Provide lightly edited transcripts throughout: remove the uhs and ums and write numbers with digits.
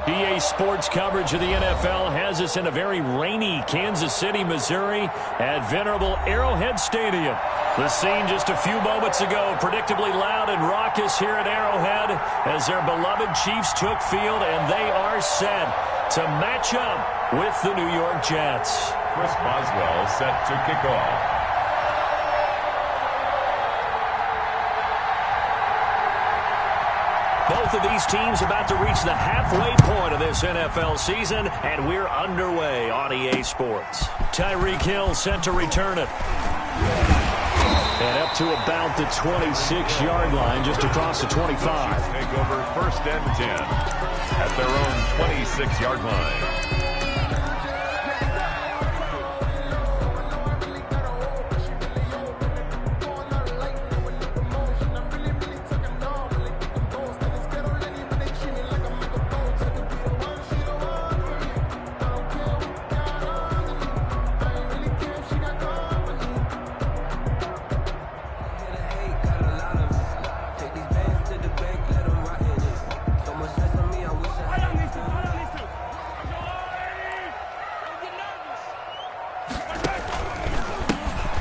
EA Sports coverage of the NFL has us in a very rainy Kansas City, Missouri at venerable Arrowhead Stadium. The scene just a few moments ago, predictably loud and raucous here at Arrowhead as their beloved Chiefs took field, and they are set to match up with the New York Jets. Chris Boswell set to kick off. Both of these teams about to reach the halfway point of this NFL season, and we're underway on EA Sports. Tyreek Hill set to return it. And up to about the 26-yard line, just across the 25. Take over 1st and 10 at their own 26-yard line.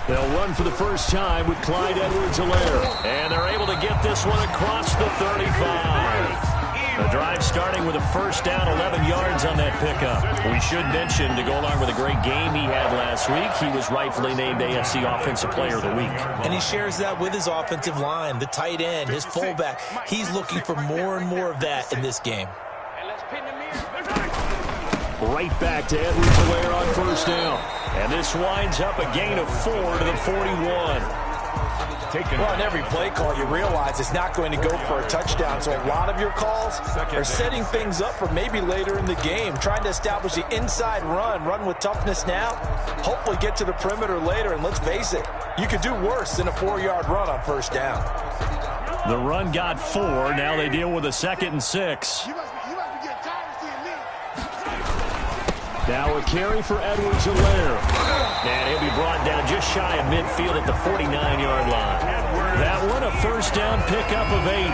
They'll run for the first time with Clyde Edwards-Helaire. And they're able to get this one across the 35. The drive starting with a first down, 11 yards on that pickup. We should mention, to go along with a great game he had last week, he was rightfully named AFC Offensive Player of the Week. And he shares that with his offensive line, the tight end, his fullback. He's looking for more and more of that in this game. Right back to Edwards-Helaire on first down. And this winds up a gain of 4 to the 41. Well, on every play call, you realize it's not going to go for a touchdown. So a lot of your calls are setting things up for maybe later in the game, trying to establish the inside run with toughness now, hopefully get to the perimeter later. And let's face it, you could do worse than a 4-yard run on first down. The run got 4. Now they deal with a 2nd and 6. Now a carry for Edwards-Helaire. And he'll be brought down just shy of midfield at the 49-yard line. That one a first down pickup of 8.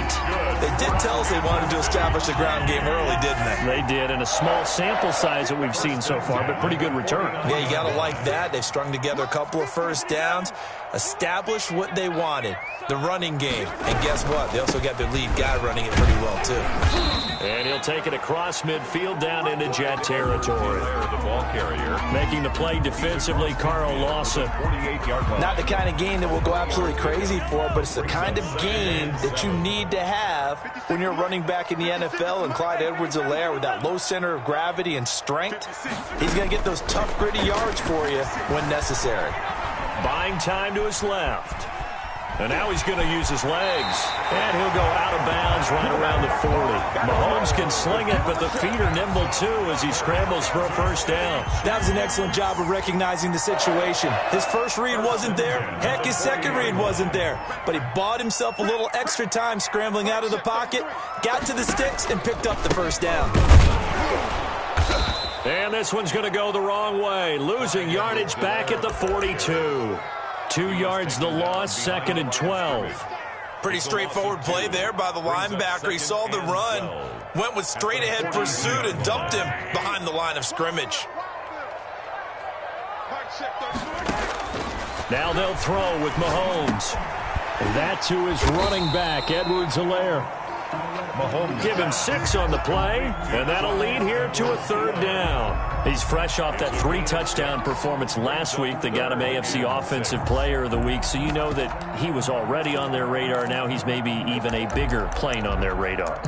They did tell us they wanted to establish the ground game early, didn't they? They did, and a small sample size that we've seen so far, but pretty good return. Yeah, you got to like that. They've strung together a couple of first downs, established what they wanted, the running game. And guess what? They also got their lead guy running it pretty well, too. And he'll take it across midfield down into Jet territory. The ball carrier. Making the play defensively, Carl Lawson. 48-yard line. Not the kind of game that we'll go absolutely crazy for, but it's the kind of game that you need to have when you're running back in the NFL. And Clyde Edwards-Helaire, with that low center of gravity and strength, he's going to get those tough, gritty yards for you when necessary. Buying time to his left. And now he's going to use his legs. And he'll go out of bounds right around the 40. Mahomes can sling it, but the feet are nimble too as he scrambles for a first down. That was an excellent job of recognizing the situation. His first read wasn't there. Heck, his second read wasn't there. But he bought himself a little extra time scrambling out of the pocket, got to the sticks, and picked up the first down. And this one's going to go the wrong way. Losing yardage back at the 42. 2 yards the loss, 2nd and 12. Pretty straightforward play there by the linebacker. He saw the run, went with straight-ahead pursuit, and dumped him behind the line of scrimmage. Now they'll throw with Mahomes. And that to his running back, Edwards-Helaire. Mahomes give him 6 on the play, and that'll lead here to a 3rd down. He's fresh off that 3-touchdown performance last week that got him AFC Offensive Player of the Week, so you know that he was already on their radar. Now he's maybe even a bigger plane on their radar.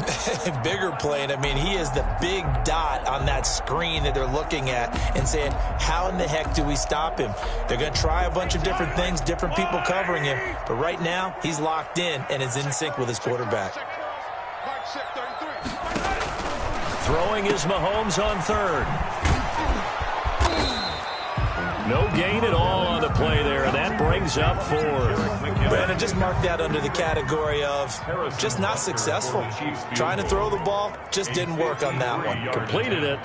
Bigger plane. I mean, he is the big dot on that screen that they're looking at and saying, how in the heck do we stop him? They're going to try a bunch of different things, different people covering him, but right now he's locked in and is in sync with his quarterback. Throwing is Mahomes on 3rd. No gain at all on the play there, and that brings up 4th. Brandon, just mark that under the category of just not successful. Trying to throw the ball, just didn't work on that one. Completed it.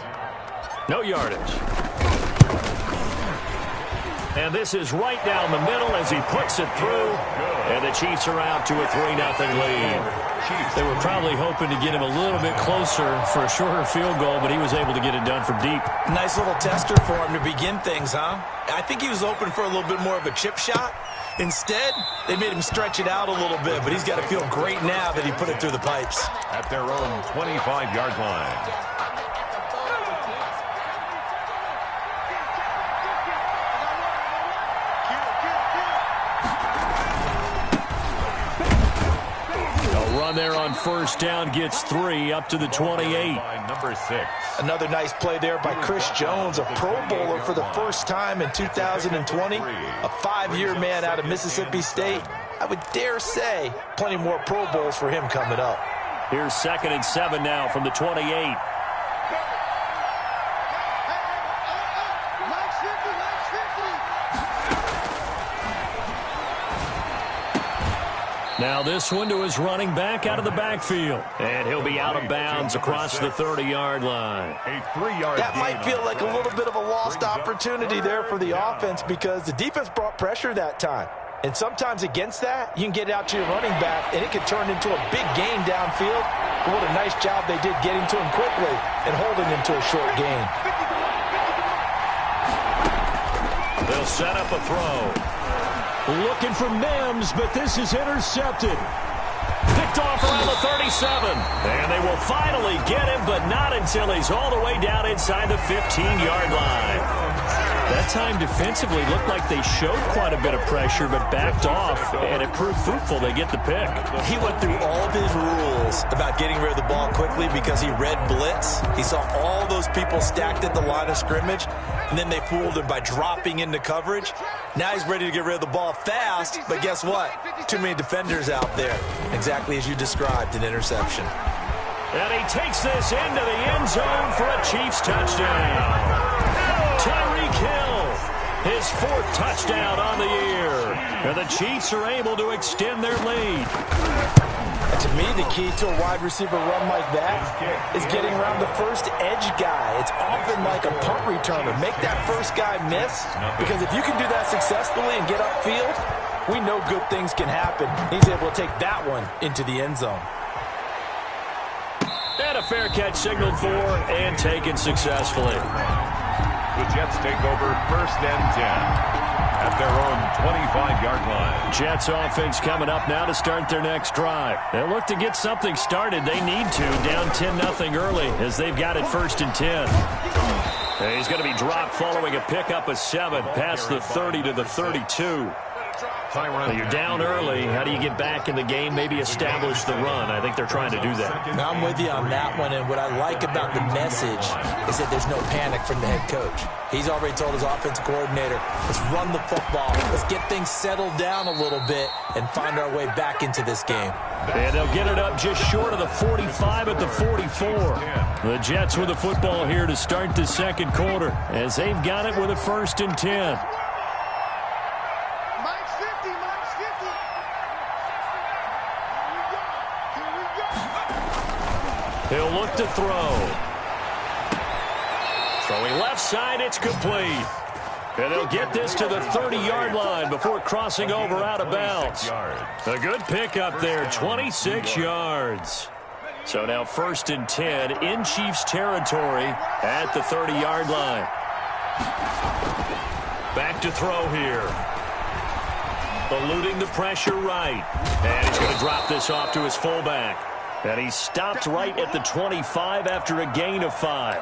No yardage. And this is right down the middle as he puts it through. And the Chiefs are out to a 3-0 lead. They were probably hoping to get him a little bit closer for a shorter field goal, but he was able to get it done from deep. Nice little tester for him to begin things, huh? I think he was open for a little bit more of a chip shot. Instead, they made him stretch it out a little bit, but he's got to feel great now that he put it through the pipes. At their own 25-yard line. Run there on first down gets 3 up to the 28. Number 6. Another nice play there by Chris Jones, a Pro Bowler for the first time in 2020. A 5-year man out of Mississippi State. I would dare say plenty more Pro Bowls for him coming up. Here's 2nd and 7 now from the 28. Now this one to his running back out of the backfield. And he'll be out of bounds across the 30-yard line. A 3-yard That might feel like a little bit of a lost opportunity there for the offense because the defense brought pressure that time. And sometimes against that, you can get it out to your running back, and it can turn into a big gain downfield. But what a nice job they did getting to him quickly and holding him to a short gain. They'll set up a throw. Looking for Mims, but this is intercepted. Picked off around the 37. And they will finally get him, but not until he's all the way down inside the 15-yard line. That time defensively looked like they showed quite a bit of pressure, but backed off, and it proved fruitful. They get the pick. He went through all of his rules about getting rid of the ball quickly because he read blitz. He saw all those people stacked at the line of scrimmage, and then they fooled him by dropping into coverage. Now he's ready to get rid of the ball fast, but guess what? Too many defenders out there. Exactly as you described, an interception. And he takes this into the end zone for a Chiefs touchdown. Tyreek Hill, his 4th touchdown on the year. And the Chiefs are able to extend their lead. To me, the key to a wide receiver run like that is getting around the first edge guy. It's often like a punt returner. Make that first guy miss, because if you can do that successfully and get upfield, we know good things can happen. He's able to take that one into the end zone. And a fair catch signaled for and taken successfully. The Jets take over 1st and 10 at their own 25-yard line. Jets offense coming up now to start their next drive. They look to get something started. They need to, down 10-0 early as they've got it 1st and 10. And he's going to be dropped following a pickup of 7 past the 30 to the 32. Well, you're down early. How do you get back in the game? Maybe establish the run. I think they're trying to do that. Now, I'm with you on that one, and what I like about the message is that there's no panic from the head coach. He's already told his offensive coordinator, let's run the football. Let's get things settled down a little bit and find our way back into this game. And they'll get it up just short of the 45 at the 44. The Jets with the football here to start the 2nd quarter as they've got it with a 1st and 10. He'll look to throw. Throwing left side, it's complete. And they'll get this to the 30-yard line before crossing over out of bounds. A good pickup there, 26 yards. So now 1st and 10 in Chiefs territory at the 30-yard line. Back to throw here. Eluding the pressure right. And he's going to drop this off to his fullback. And he stopped right at the 25 after a gain of 5.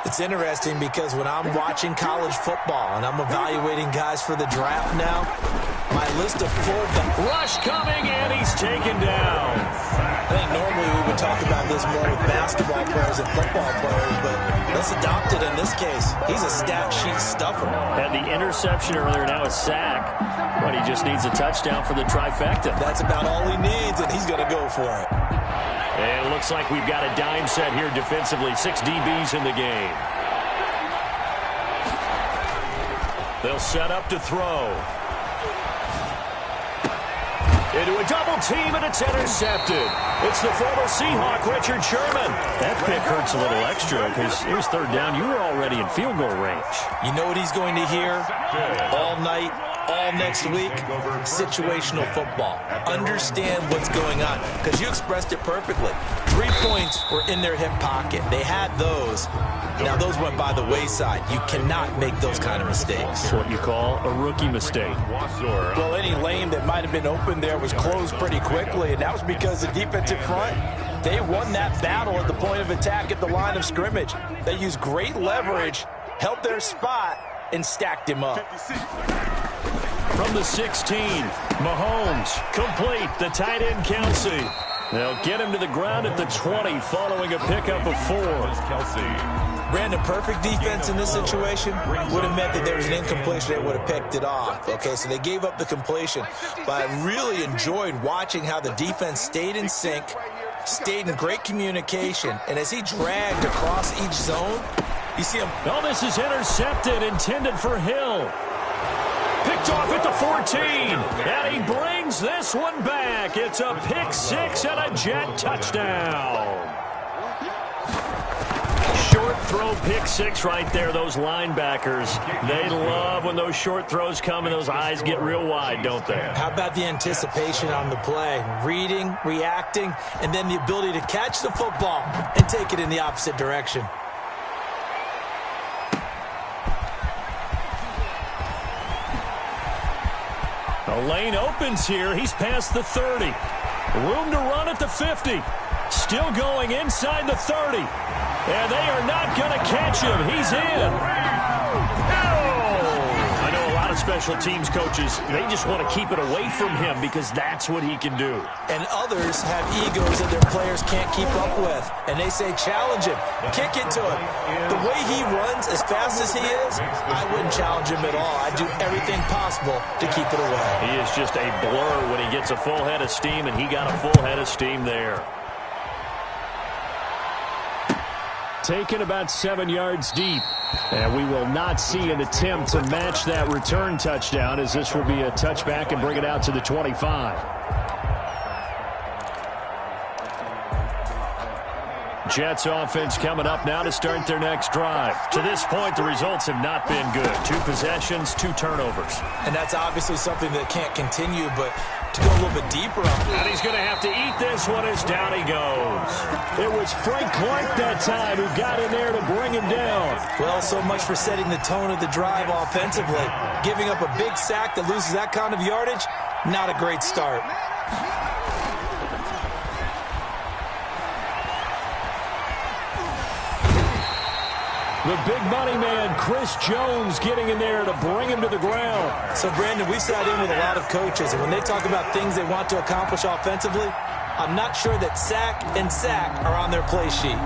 It's interesting because when I'm watching college football and I'm evaluating guys for the draft now, my list of fullback. Rush coming, and he's taken down. I think normally we would talk about this more with basketball players and football players, but let's adopt it in this case. He's a stat sheet stuffer. Had the interception earlier, now a sack. But he just needs a touchdown for the trifecta. That's about all he needs, and he's going to go for it. And it looks like we've got a dime set here defensively. 6 DBs in the game. They'll set up to throw. into a double team, and it's intercepted. It's the former Seahawk, Richard Sherman. That pick hurts a little extra because it was third down. You were already in field goal range. You know what he's going to hear all night, all next week? Situational football. Understand what's going on, because you expressed it perfectly. 3 points were in their hip pocket. They had those. Now, those went by the wayside. You cannot make those kind of mistakes. That's what you call a rookie mistake. Well, any lane that might have been open there was closed pretty quickly, and that was because the defensive front, they won that battle at the point of attack at the line of scrimmage. They used great leverage, held their spot, and stacked him up. From the 16, Mahomes, complete, the tight end Kelsey. They'll get him to the ground at the 20 following a pickup of 4. Brandon, perfect defense in this situation would have meant that there was an incompletion. They would have picked it off. Okay, so they gave up the completion. But I really enjoyed watching how the defense stayed in sync, stayed in great communication, and as he dragged across each zone, you see him. Oh, this is intercepted, intended for Hill. Picked off at the 14, and he brings this one back. It's a pick 6 and a Jet touchdown. Short throw pick 6 right there. Those linebackers, they love when those short throws come and those eyes get real wide, don't they? How about the anticipation on the play? Reading, reacting, and then the ability to catch the football and take it in the opposite direction. The lane opens here. He's past the 30. Room to run at the 50. Still going inside the 30. And they are not going to catch him. He's in. I know a lot of special teams coaches, they just want to keep it away from him because that's what he can do. And others have egos that their players can't keep up with. And they say, challenge him. Kick it to him. The way he runs as fast as he is, I wouldn't challenge him at all. I'd do everything possible to keep it away. He is just a blur when he gets a full head of steam, and he got a full head of steam there. Taken about 7 yards deep. And we will not see an attempt to match that return touchdown, as this will be a touchback and bring it out to the 25. Jets offense coming up now to start their next drive. To this point, the results have not been good. 2 possessions, 2 turnovers. And that's obviously something that can't continue, but to go a little bit deeper on it. And he's going to have to eat this one as down he goes. It was Frank Clark that time who got in there to bring him down. Well, so much for setting the tone of the drive offensively. Giving up a big sack that loses that kind of yardage, not a great start. The big money man, Chris Jones, getting in there to bring him to the ground. So, Brandon, we sat in with a lot of coaches, and when they talk about things they want to accomplish offensively, I'm not sure that sack and sack are on their play sheet.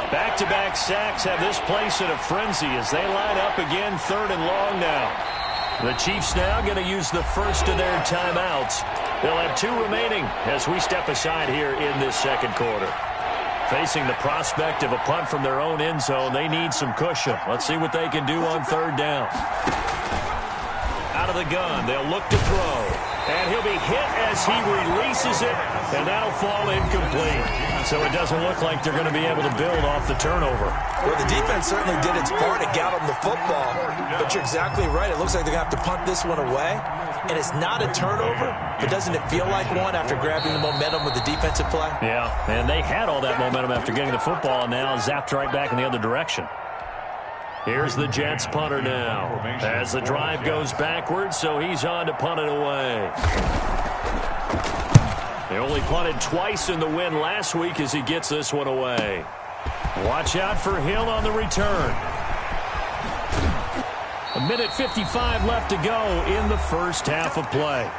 Back-to-back sacks have this place in a frenzy as they line up again, 3rd and long now. The Chiefs now going to use the first of their timeouts. They'll have 2 remaining as we step aside here in this second quarter. Facing the prospect of a punt from their own end zone, they need some cushion. Let's see what they can do on 3rd down. Out of the gun, they'll look to throw. And he'll be hit as he releases it, and that'll fall incomplete. So it doesn't look like they're going to be able to build off the turnover. Well, the defense certainly did its part to get them the football. But you're exactly right. It looks like they're going to have to punt this one away. And it's not a turnover, but doesn't it feel like one after grabbing the momentum with the defensive play? Yeah, and they had all that momentum after getting the football, and now zapped right back in the other direction. Here's the Jets punter now as the drive goes backwards, so he's on to punt it away. They only punted twice in the win last week as he gets this one away. Watch out for Hill on the return. 1:55 left to go in the first half of play.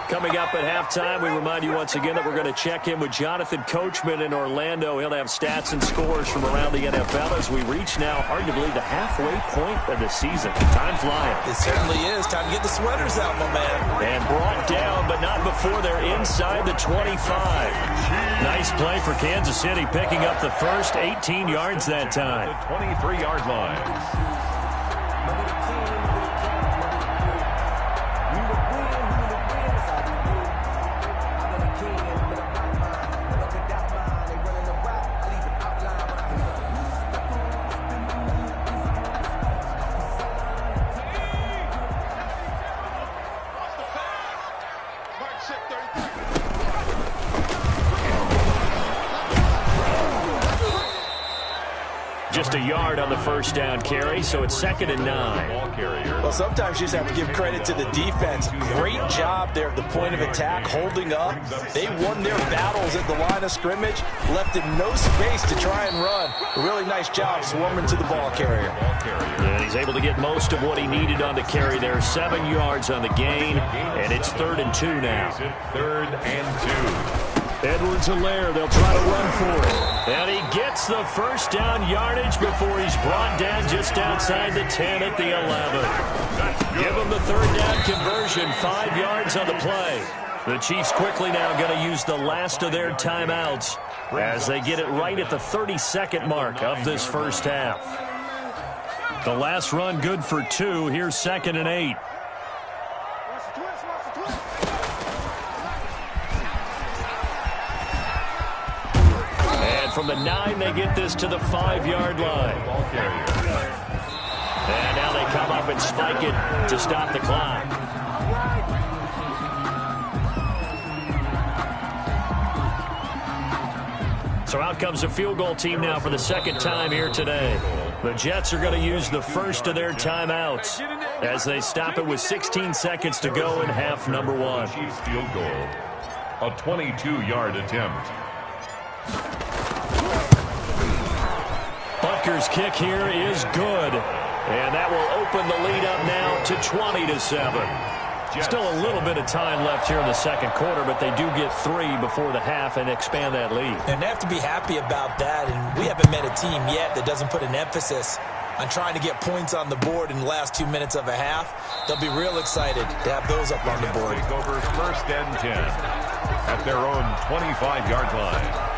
Coming up at halftime, we remind you once again that we're going to check in with Jonathan Coachman in Orlando. He'll have stats and scores from around the NFL as we reach now, hard to believe, the halfway point of the season. Time flying. It certainly is. Time to get the sweaters out, my man. And brought down, but not before they're inside the 25. Nice play for Kansas City, picking up the first, 18 yards that time. The 23-yard line. just a yard on the first down carry, so it's 2nd and 9. Well, sometimes you just have to give credit to the defense. Great job there at the point of attack, holding up. They won their battles at the line of scrimmage, left in no space to try and run. A really nice job swarming to the ball carrier. And he's able to get most of what he needed on the carry there. 7 yards on the gain, and it's 3rd and 2 now. 3rd and 2. Edwards-Helaire, they'll try to run for it. And he gets the first down yardage before he's brought down just outside the 10 at the 11. Give him the 3rd down conversion, 5 yards on the play. The Chiefs quickly now going to use the last of their timeouts as they get it right at the 32nd mark of this first half. The last run good for 2. Here's 2nd and 8. From the 9, they get this to the 5-yard line. And now they come up and spike it to stop the clock. So out comes the field goal team now for the 2nd time here today. The Jets are going to use the first of their timeouts as they stop it with 16 seconds to go in half number 1. Chiefs field goal, a 22-yard attempt. Butker's kick here is good, and that will open the lead up now to 20-7. Still a little bit of time left here in the 2nd quarter, but they do get 3 before the half and expand that lead. And they have to be happy about that, and we haven't met a team yet that doesn't put an emphasis on trying to get points on the board in the last 2 minutes of a half. They'll be real excited to have those up on the board. Take over 1st and 10 at their own 25-yard line.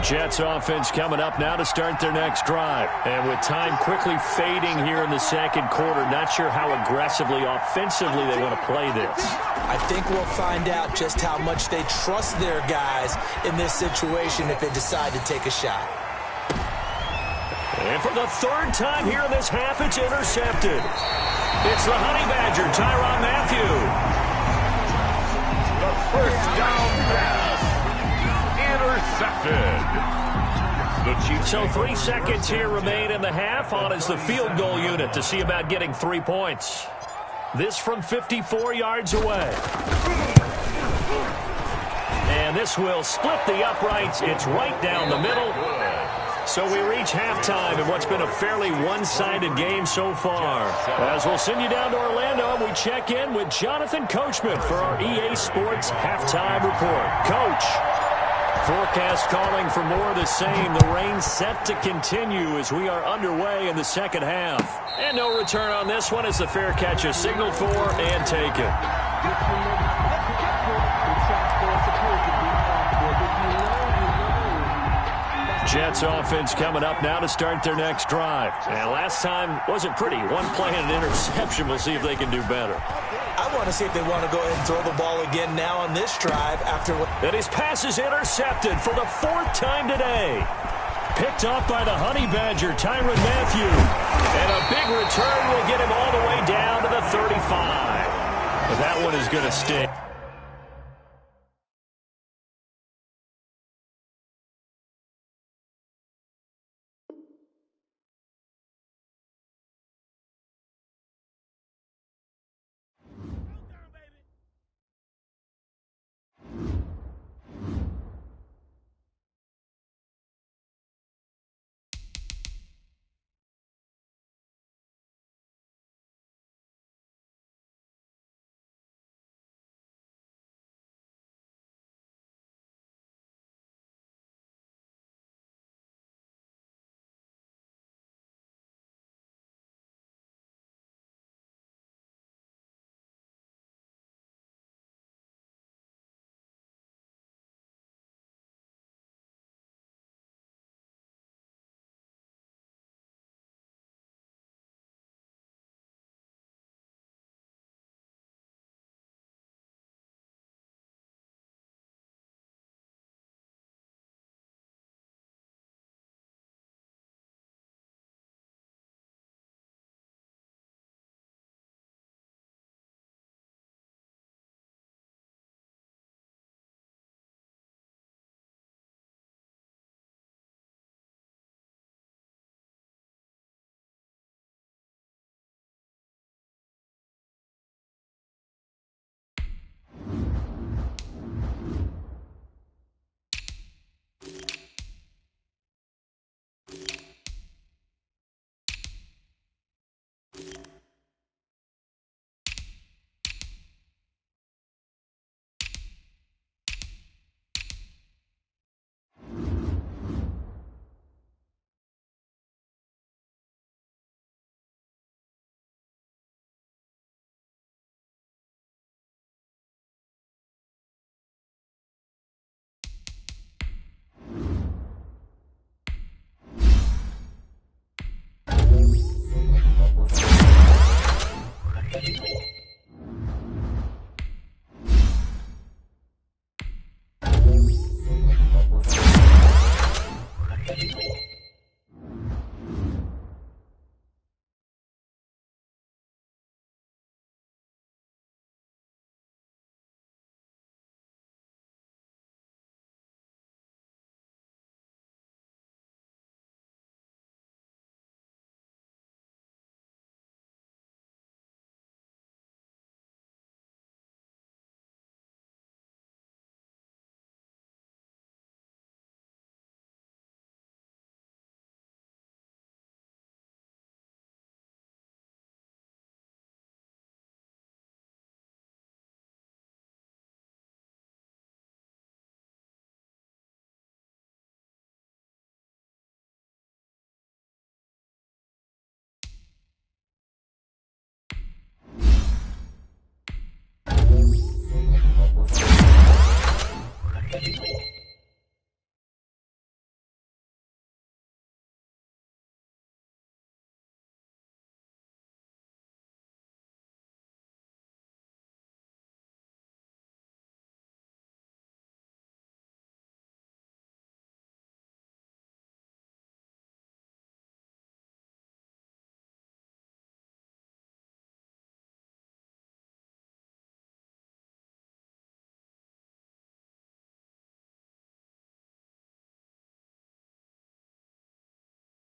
Jets offense coming up now to start their next drive. And with time quickly fading here in the 2nd quarter, not sure how aggressively, offensively they want to play this. I think we'll find out just how much they trust their guys in this situation if they decide to take a shot. And for the 3rd time here in this half, it's intercepted. It's the Honey Badger, Tyrann Mathieu. The first down pass. Intercepted. So 3 seconds here remain in the half. On is the field goal unit to see about getting 3 points. This from 54 yards away. And this will split the uprights. It's right down the middle. So we reach halftime in what's been a fairly one-sided game so far. As we'll send you down to Orlando, and we check in with Jonathan Coachman for our EA Sports Halftime Report. Coach. Forecast calling for more of the same. The rain set to continue as we are underway in the 2nd half. And no return on this one as the fair catch is signaled for and taken. Jets offense coming up now to start their next drive. And last time wasn't pretty. One play and an interception. We'll see if they can do better. I want to see if they want to go ahead and throw the ball again now on this drive after what... And his pass is intercepted for the 4th time today. Picked off by the Honey Badger, Tyrann Mathieu. And a big return will get him all the way down to the 35. But that one is going to stick.